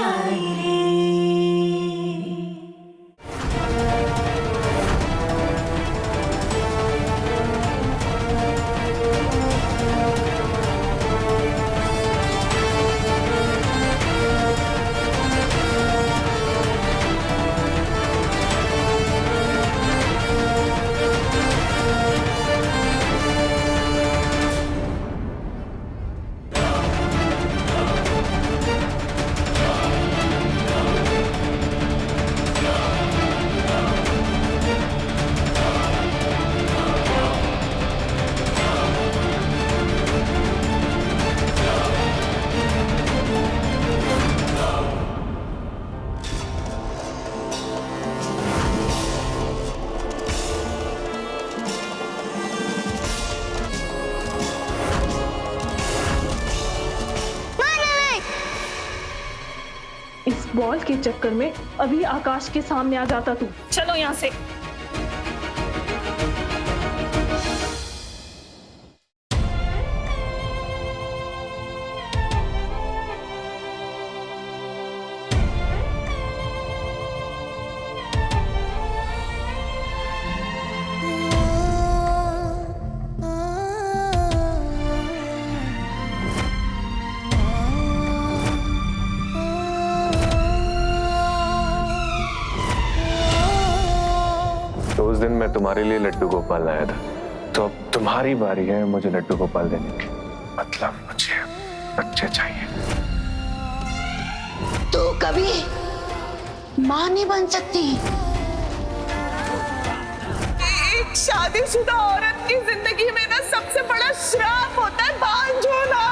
शायरी। इस बॉल के चक्कर में अभी आकाश के सामने आ जाता तू। चलो यहाँ से। तो उस दिन मैं तुम्हारे लिए लड्डू गोपाल लाया था, तो अब तुम्हारी बारी है मुझे लड्डू गोपाल देने की। मतलब मुझे बच्चे चाहिए। तू कभी मां नहीं बन सकती। एक शादीशुदा औरत की जिंदगी में ना सबसे बड़ा श्राप होता है बांझ होना।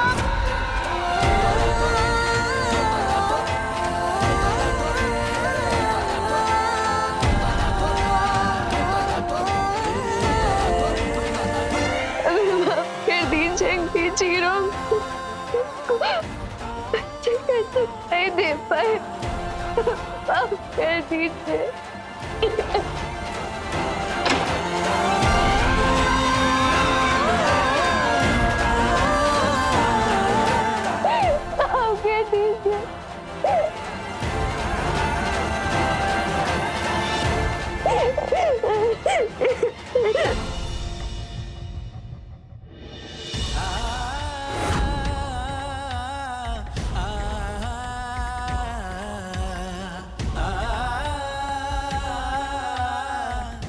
नहीं दे पाए। दीजिए।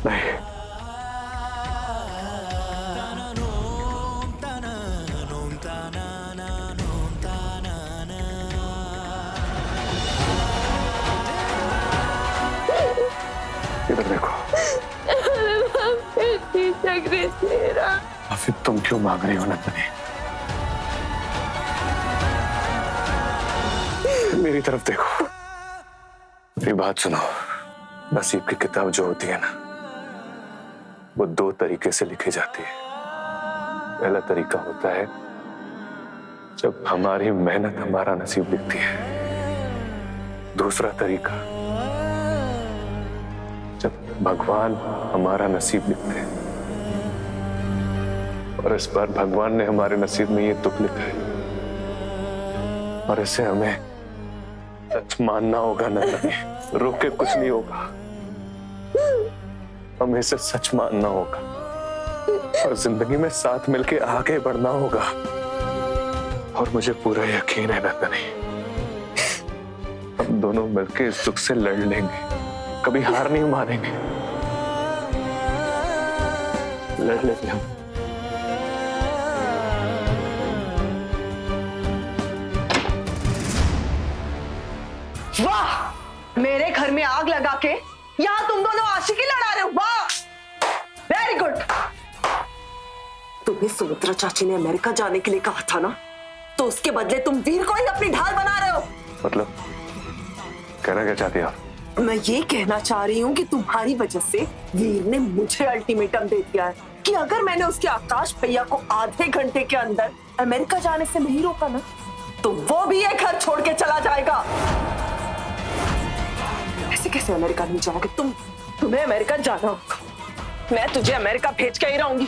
नहीं, इधर देखो। फिर तुम क्यों मांग रही हो नंदनी? मेरी तरफ देखो, मेरी बात सुनो। नसीब की किताब जो होती है ना, वो दो तरीके से लिखी जाती है। पहला तरीका होता है जब हमारी मेहनत हमारा नसीब लिखती है। दूसरा तरीका जब भगवान हमारा नसीब लिखते हैं। और इस बार भगवान ने हमारे नसीब में ये दुख लिखा है, और इसे हमें सच मानना होगा। नंदनी, रोक के कुछ नहीं होगा। हमें इसे सच मानना होगा और जिंदगी में साथ मिलके आगे बढ़ना होगा। और मुझे पूरा यकीन है नंदनी, हम दोनों मिलके इस दुख से लड़ लेंगे, कभी हार नहीं मानेंगे। लड़ लेंगे हम। वाह, मेरे घर में आग लगा के यहाँ तुम दोनों आशिकी लड़ा रहे हो। वाह, वेरी गुड। तुम्हें सुमित्रा चाची ने अमेरिका जाने के लिए कहा था ना, तो उसके बदले तुम वीर को ही अपनी ढाल बना रहे हो। मतलब कहना क्या चाहती हो आप? मैं ये कहना चाह रही हूँ कि तुम्हारी वजह से वीर ने मुझे अल्टीमेटम दे दिया है कि अगर मैंने उसके आकाश भैया को आधे घंटे के अंदर अमेरिका जाने से नहीं रोका ना, तो वो भी ये घर छोड़ के चला जाएगा। ऐसे कैसे अमेरिका नहीं जाओगे तुम? तुम्हें अमेरिका जाना होगा। मैं तुझे अमेरिका भेज के ही रहूंगी।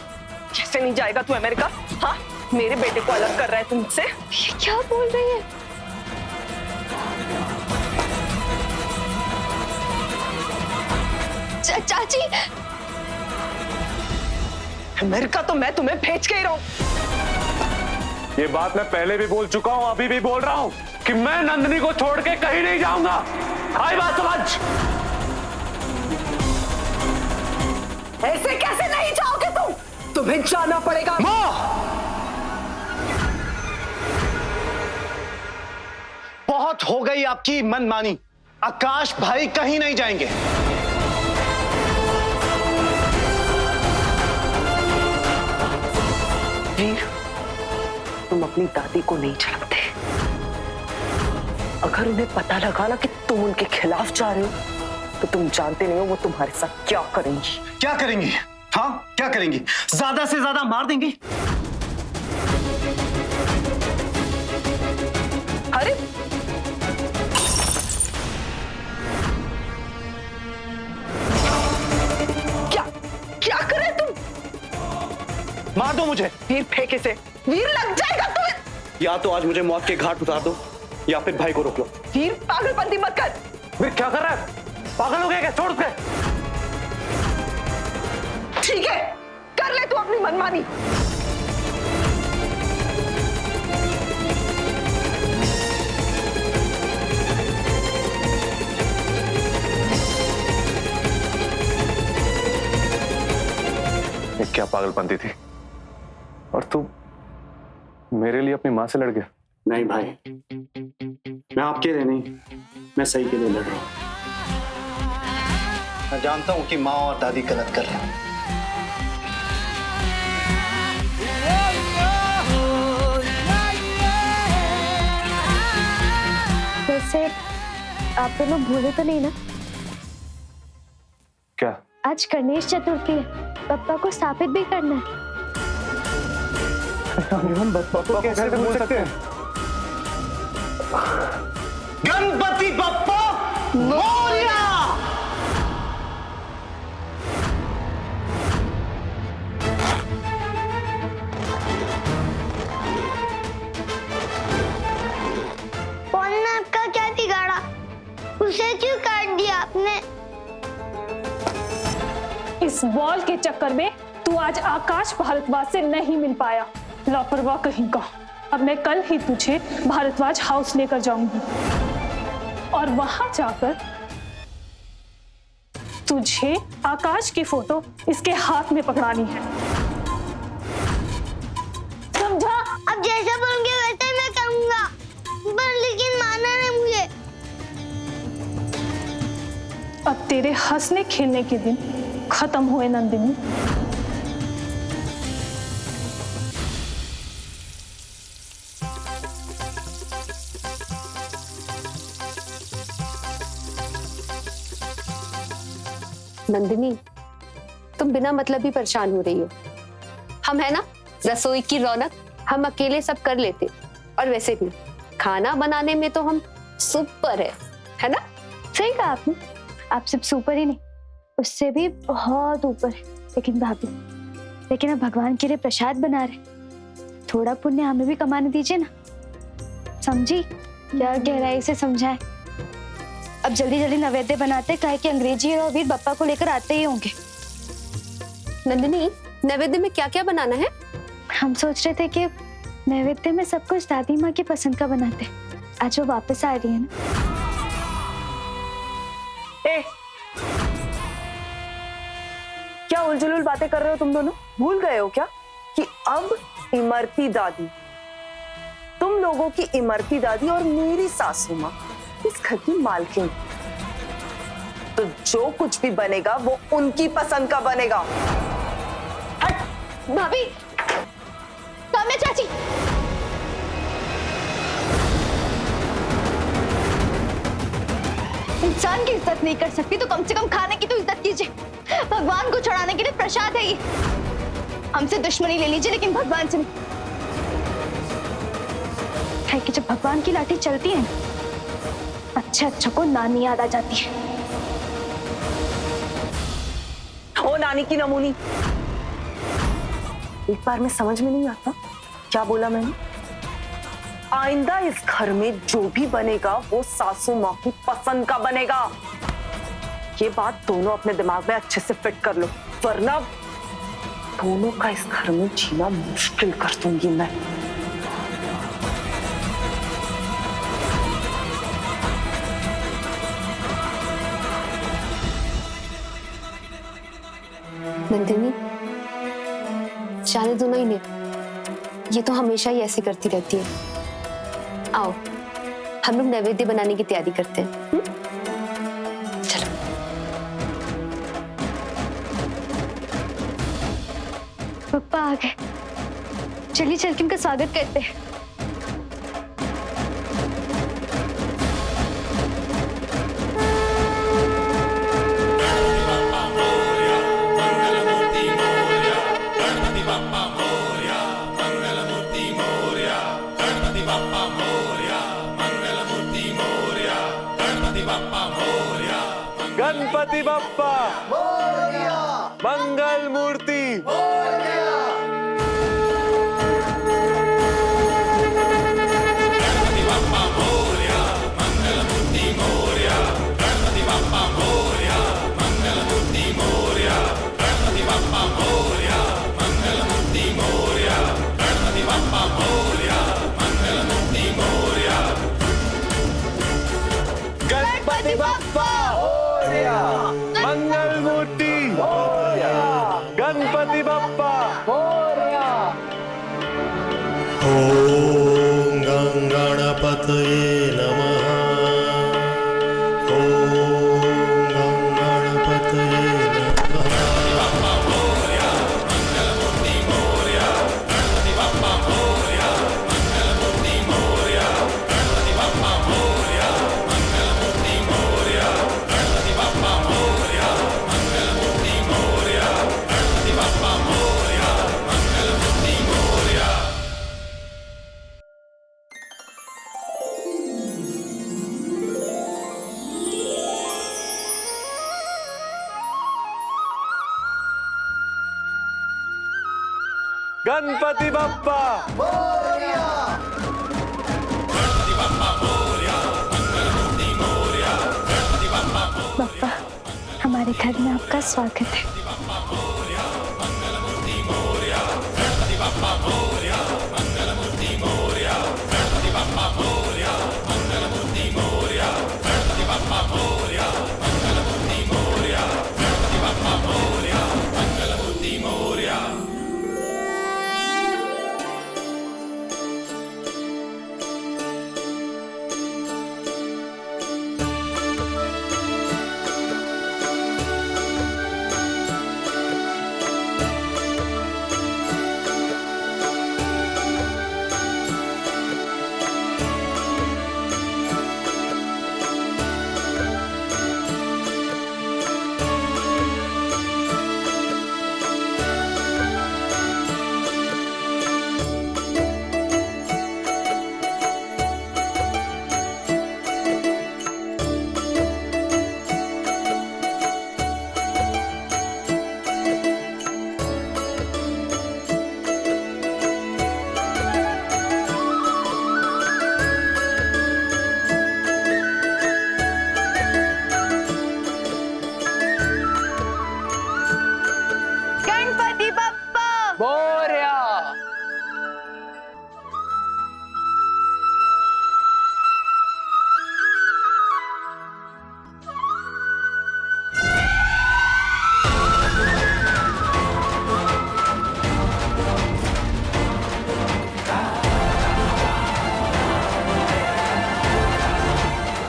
कैसे नहीं जाएगा तू अमेरिका? हाँ, मेरे बेटे को अलग कर रहा है तुमसे। ये क्या बोल रही है? चाची। अमेरिका तो मैं तुम्हें भेज के ही रहूं। ये बात मैं पहले भी बोल चुका हूं, अभी भी बोल रहा हूं कि मैं नंदिनी को छोड़ के कहीं नहीं जाऊंगा। आई बात समझ? ऐसे कैसे नहीं जाओगे तुम? तुम्हें जाना पड़ेगा। माँ, बहुत हो गई आपकी मनमानी। आकाश भाई कहीं नहीं जाएंगे। वीर, तुम अपनी दादी को नहीं जानते। अगर उन्हें पता लगा ना कि तुम उनके खिलाफ जा रहे हो तो तुम जानते नहीं हो वो तुम्हारे साथ क्या करेंगी। क्या करेंगी? हाँ, क्या करेंगी? ज्यादा से ज्यादा मार देंगी। अरे क्या क्या करे तुम? मार दो मुझे। वीर फेंके से वीर लग जाएगा तुम्हें। या तो आज मुझे मौत के घाट उतार दो या फिर भाई को रोक लो। वीर पागलपंती मत कर। वीर क्या कर रहा है? पागल हो गया क्या? छोड़ उसके। ठीक है, कर ले तू अपनी मनमानी। ये क्या पागलपंती थी? और तू मेरे लिए अपनी माँ से लड़ गया? नहीं भाई, मैं आपके लिए नहीं, मैं सही के लिए लड़ रहा हूँ। मैं जानता हूँ कि माँ और दादी गलत कर रहे हैं। वैसे आप दोनों भूले तो नहीं ना? क्या? आज गणेश चतुर्थी है, पापा को स्थापित भी करना है। हम पापा को कैसे बोल सकते हैं? गणपति बप्पा मोरया। कौन ने आपका क्या बिगाड़ा? उसे क्यों काट दिया आपने? इस बॉल के चक्कर में तू आज आकाश भारद्वाज से नहीं मिल पाया, लापरवाह कहीं का। अब मैं कल ही तुझे भारद्वाज हाउस लेकर जाऊंगी और वहां जाकर तुझे आकाश की फोटो इसके हाथ में पकड़ानी है, समझा? अब जैसा बोलोगे वैसे मैं करूंगा, पर लेकिन माना नहीं मुझे। अब तेरे हंसने खेलने के दिन खत्म हुए नंदिनी। नंदिनी, तुम बिना मतलब ही परेशान हो रही हो। हम है ना रसोई की रौनक, हम अकेले सब कर लेते। और वैसे भी खाना बनाने में तो हम सुपर है ना? सही कहा आपने, आप सिर्फ सुपर ही नहीं, उससे भी बहुत ऊपर है। लेकिन भाभी, लेकिन अब भगवान के लिए प्रसाद बना रहे, थोड़ा पुण्य हमें भी कमाने दीजिए ना। समझी? क्या गहराई से समझाए। अब जल्दी जल्दी नैवेद्य बनाते, काहे कि अंग्रेजी और वीर बप्पा को लेकर आते ही होंगे। नंदिनी, नैवेद्य में क्या क्या बनाना है? हम सोच रहे थे कि नैवेद्य में सब कुछ दादी माँ की पसंद का बनाते। आज वो वापस आ रही है ना। ए, क्या उलझुल बातें कर रहे हो तुम दोनों? भूल गए हो क्या कि अब इमरती दादी, तुम लोगों की इमरती दादी और मेरी सासू माँ इस घर की मालकिन, तो जो कुछ भी बनेगा वो उनकी पसंद का बनेगा। भाभी, काम्या चाची, इंसान की इज्जत नहीं कर सकती तो कम से कम खाने की तो इज्जत कीजिए। भगवान को चढ़ाने के लिए प्रसाद है ये। हमसे दुश्मनी ले लीजिए लेकिन भगवान से नहीं। है कि जब भगवान की लाठी चलती है ना, अच्छा अच्छा को नानी याद आ जाती है। ओ नानी की नमूनी, एक बार में समझ में नहीं आता क्या बोला मैंने। आइंदा इस घर में जो भी बनेगा वो सासू माँ की पसंद का बनेगा। ये बात दोनों अपने दिमाग में अच्छे से फिट कर लो, वरना दोनों का इस घर में जीना मुश्किल कर दूंगी मैं। नंदिनी, जाने दो ना इन्हें, ये तो हमेशा ही ऐसे करती रहती है। आओ हम लोग नैवेद्य बनाने की तैयारी करते हैं। चलो। पप्पा आ गए, चलिए चल के उनका स्वागत करते हैं। गणपति बप्पा मंगल मूर्ति। गणपति बप्पा मंगल मूर्ति। गणपति बप्पा। ॐ गणपतये नमः। ॐ गणपतये नमः। गणपति बप्पा। पप्पा, हमारे घर में आपका स्वागत है।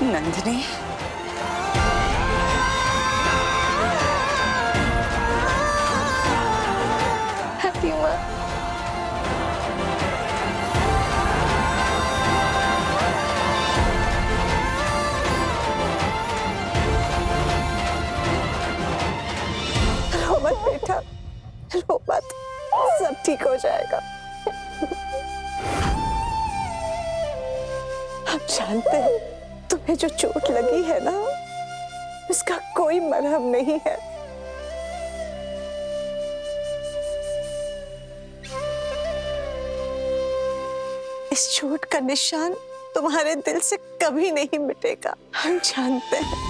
नंदिनी, रो मत बेटा, रो मत, सब ठीक हो जाएगा। हम जानते हैं तुम्हें जो चोट लगी है ना, इसका कोई मरहम नहीं है। इस चोट का निशान तुम्हारे दिल से कभी नहीं मिटेगा। हम जानते हैं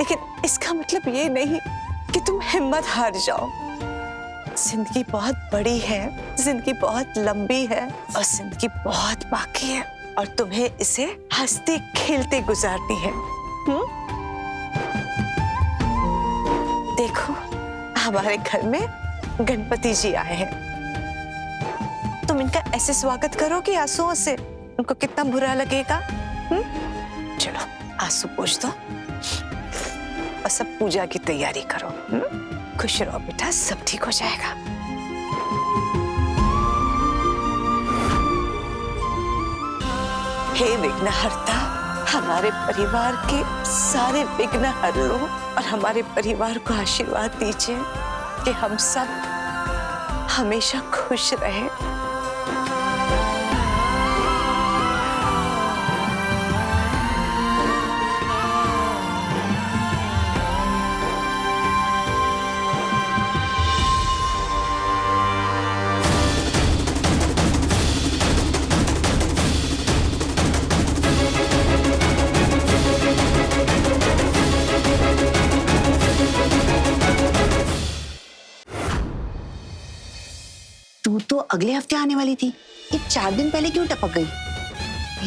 लेकिन इसका मतलब ये नहीं कि तुम हिम्मत हार जाओ। जिंदगी बहुत बड़ी है, जिंदगी बहुत लंबी है और जिंदगी बहुत बाकी है और तुम्हें इसे हंसते खेलते गुजारनी है। देखो हमारे घर में गणपति जी आए हैं, तुम इनका ऐसे स्वागत करो कि आंसुओं से उनको कितना बुरा लगेगा। चलो आंसू पोंछ दो और सब पूजा की तैयारी करो। खुश रहो बेटा, सब ठीक हो जाएगा। हे विघ्नहर्ता, हमारे परिवार के सारे विघ्न हर लो और हमारे परिवार को आशीर्वाद दीजिए कि हम सब हमेशा खुश रहे। तू तो अगले हफ्ते आने वाली थी, ये 4 दिन पहले क्यों टपक गई?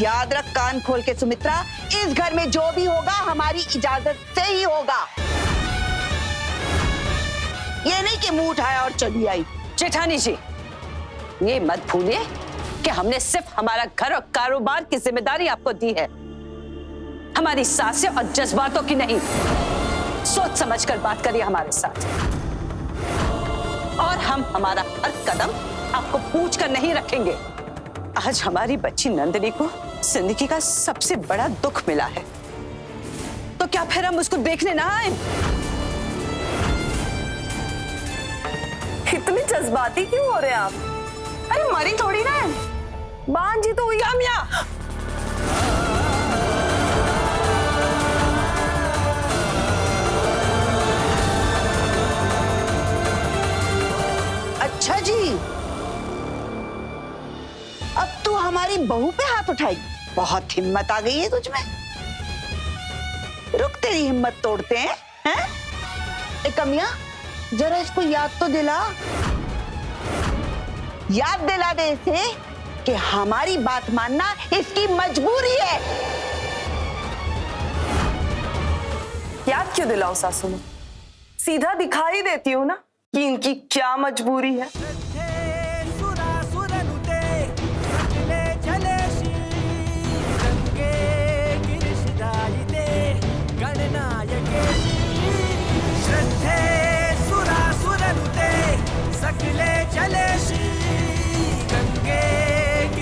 याद रख कान खोल के सुमित्रा, इस घर में जो भी होगा हमारी इजाजत से ही होगा। ये नहीं कि मुंह उठाया और चली आई। जेठानी जी, ये मत भूलिए कि हमने सिर्फ हमारा घर और कारोबार की जिम्मेदारी आपको दी है, हमारी सांसें और जज्बातों की नहीं। सोच समझकर बात करिए हमारे साथ और हम हमारा हर कदम आपको पूछ कर नहीं रखेंगे। आज हमारी बच्ची नंदिनी को जिंदगी का सबसे बड़ा दुख मिला है, तो क्या फिर हम उसको देखने ना आए? इतनी जज्बाती क्यों हो रहे हैं आप? अरे मरी थोड़ी ना है, बान जी तो हुई। काम्या, अच्छा जी, अब तू हमारी बहू पे हाथ उठाई। बहुत हिम्मत आ गई है तुझ में। रुक, तेरी हिम्मत तोड़ते हैं, हैं? ए कमिया, जरा इसको याद तो दिला, याद दिला दे इसे कि हमारी बात मानना इसकी मजबूरी है। याद क्यों दिलाओ सासू में? सीधा दिखाई देती हूँ ना कि इनकी क्या मजबूरी है।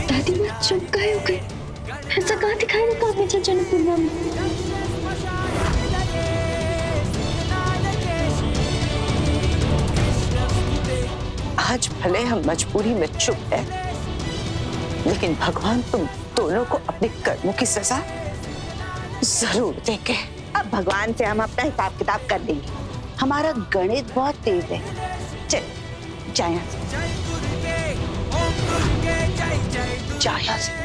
दादी माँ चुप गए हो गए, ऐसा कहाँ दिखाई देता आपने जनपूर्णा में? आज भले हम मजबूरी में चुप हैं, लेकिन भगवान तुम दोनों को अपने कर्मों की सजा जरूर देंगे। अब भगवान से हम अपना हिसाब किताब कर देंगे, हमारा गणित बहुत तेज है। चल जाए यहाँ से, जाए यहाँ से।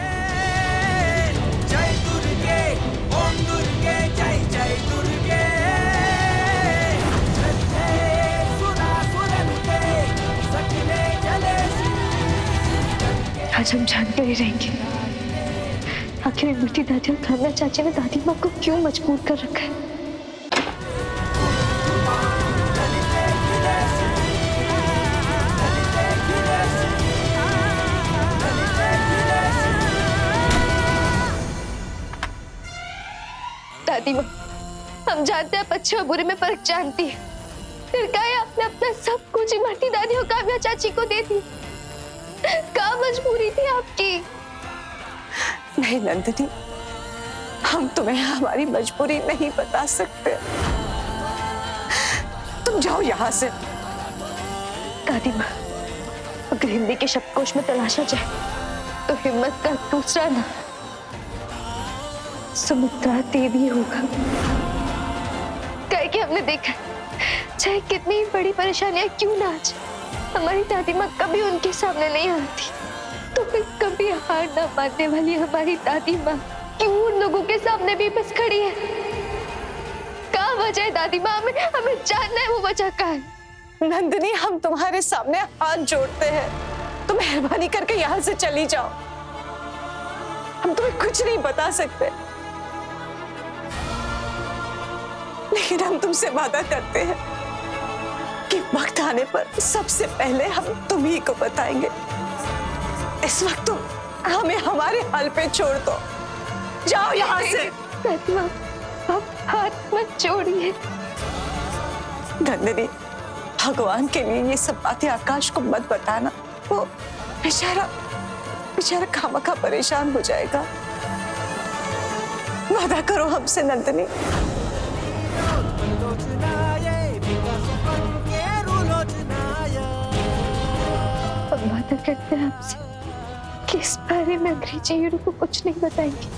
आज हम जानकर ही रहेंगे आखिर मूर्ति दादी और काम्या चाची ने दादी माँ को क्यों मजबूर कर रखा है। दादी माँ, हम जानते हैं आप अच्छे और बुरे में फर्क जानती है, फिर क्या आपने अपना सब कुछ इमरती दादी और काव्या चाची को दे दी? क्या मजबूरी थी आपकी? नहीं नंदिनी, हम तुम्हें हमारी मजबूरी नहीं बता सकते। तुम जाओ यहाँ से। दादी माँ, अगर हिंदी के शब्दकोश में तलाशा जाए तो हिम्मत का दूसरा नाम सुमित्रा देवी होगा। कहे कि हमने देखा चाहे कितनी बड़ी परेशानियां क्यों ना आ जाए, हमारी दादी माँ कभी उनके सामने नहीं आती, तो फिर कभी हार ना मानने वाली हमारी दादी माँ क्यों उन लोगों के सामने भी बस खड़ी है? क्या हो जाए दादी माँ, हमें हमें जानना है वो बच्चा कहाँ है। नंदिनी, हम तुम्हारे सामने हाथ जोड़ते हैं, तो मेहरबानी करके यहाँ से चली जाओ। हम तुम्हें कुछ नहीं बता सकते, लेकिन हम तुमसे वादा करते हैं कि वक्त आने पर सबसे पहले हम तुम ही को बताएंगे। इस वक्त तुम हमें हमारे हाल पे छोड़ दो, जाओ यहाँ से। दादी माँ, आप हाथ मत जोड़िए। नंदिनी, भगवान के लिए ये सब बातें आकाश को मत बताना, वो बेचारा खामखा परेशान हो जाएगा। वादा करो हमसे नंदिनी। हम वादा करते हैं आपसे कि इस बारे में अंग्रेजी हीरो को कुछ नहीं बताएंगे।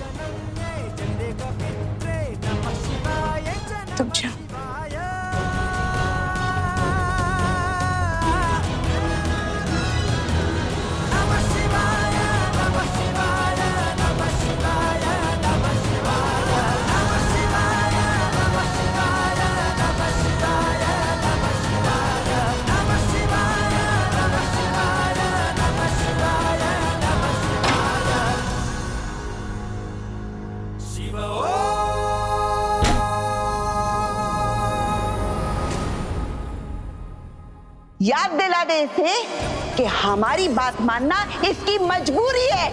तुम जाओ। याद दिला दे इसे कि हमारी बात मानना इसकी मजबूरी है।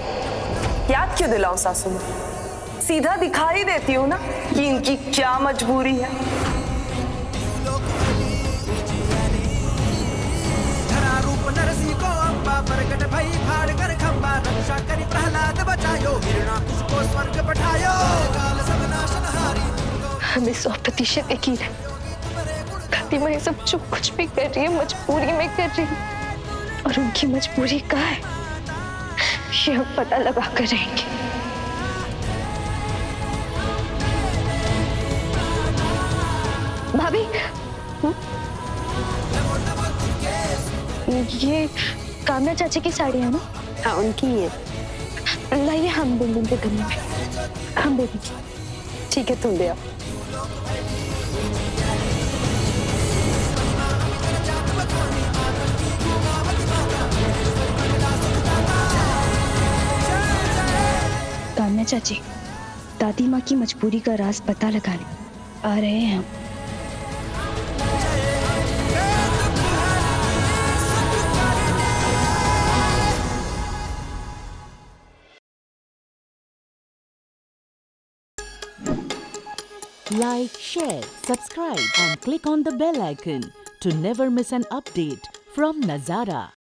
याद क्यों दिलाऊं सासू माँ? सीधा दिखाई देती हूँ ना कि इनकी क्या मजबूरी है। रूप नरसी को अम्बा प्रकट भई फाड़ कर खंबा, रक्षा करी प्रहलाद बचायो, हिरणा को स्वर्ग पठायो, काल सब नाशनहारी। हमें 100% यकीन है दादी माँ ये सब जो कुछ भी कर रही है मजबूरी में कर रही है, और उनकी मजबूरी कहाँ है ये हम पता लगा कर रहेंगे। भाभी, ये कामना चाची की साड़ी है ना? हाँ, उनकी ही है। लाइए हम दे देंगे गले में, हम दे देंगे। ठीक है, तुम दे आओ। कामना चाची, दादी माँ की मजबूरी का राज पता लगाने आ रहे हैं हम। Like, share, subscribe and click on the bell icon to never miss an update from Nazara.